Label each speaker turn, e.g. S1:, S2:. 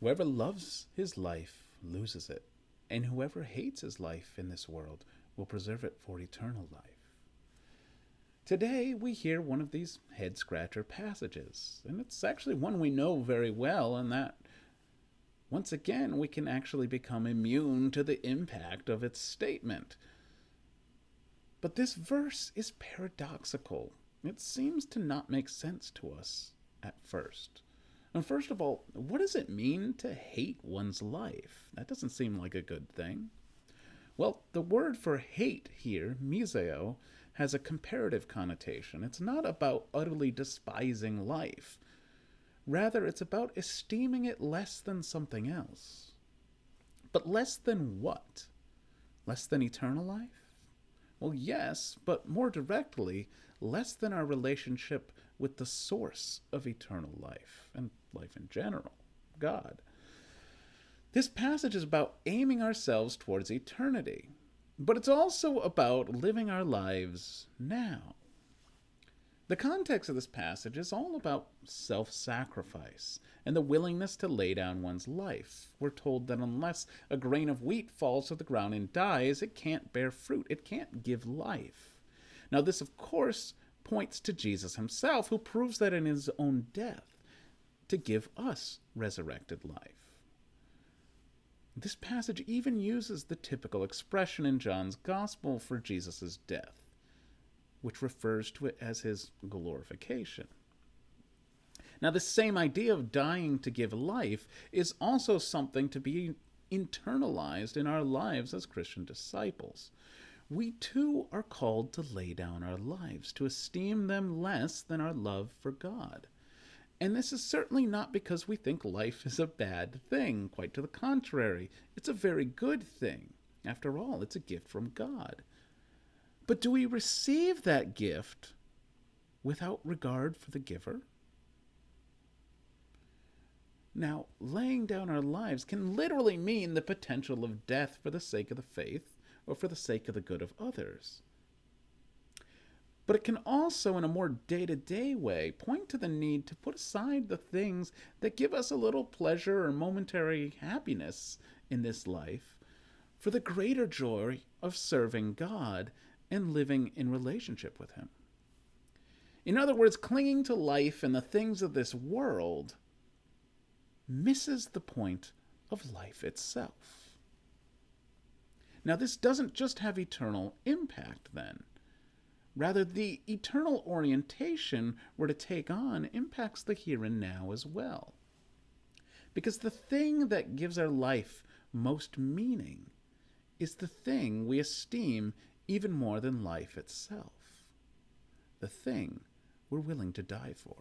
S1: Whoever loves his life loses it, and whoever hates his life in this world will preserve it for eternal life. Today, we hear one of these head scratcher passages, and it's actually one we know very well, and that once again we can actually become immune to the impact of its statement. But this verse is paradoxical. It seems to not make sense to us at first. And first of all, what does it mean to hate one's life? That doesn't seem like a good thing. Well, the word for hate here, miseo, has a comparative connotation. It's not about utterly despising life. Rather, it's about esteeming it less than something else. But less than what? Less than eternal life? Well, yes, but more directly, less than our relationship with the source of eternal life, and life in general, God. This passage is about aiming ourselves towards eternity, but it's also about living our lives now. The context of this passage is all about self-sacrifice and the willingness to lay down one's life. We're told that unless a grain of wheat falls to the ground and dies, it can't bear fruit. It can't give life. Now, this, of course, points to Jesus himself, who proves that in his own death to give us resurrected life. This passage even uses the typical expression in John's Gospel for Jesus' death, which refers to it as his glorification. Now, this same idea of dying to give life is also something to be internalized in our lives as Christian disciples. We too are called to lay down our lives, to esteem them less than our love for God. And this is certainly not because we think life is a bad thing. Quite to the contrary, it's a very good thing. After all, it's a gift from God. But do we receive that gift without regard for the giver? Now, laying down our lives can literally mean the potential of death for the sake of the faith or for the sake of the good of others. But it can also, in a more day-to-day way, point to the need to put aside the things that give us a little pleasure or momentary happiness in this life for the greater joy of serving God and living in relationship with him. In other words, clinging to life and the things of this world misses the point of life itself. Now, this doesn't just have eternal impact, then. Rather, the eternal orientation we're to take on impacts the here and now as well. Because the thing that gives our life most meaning is the thing we esteem even more than life itself. The thing we're willing to die for.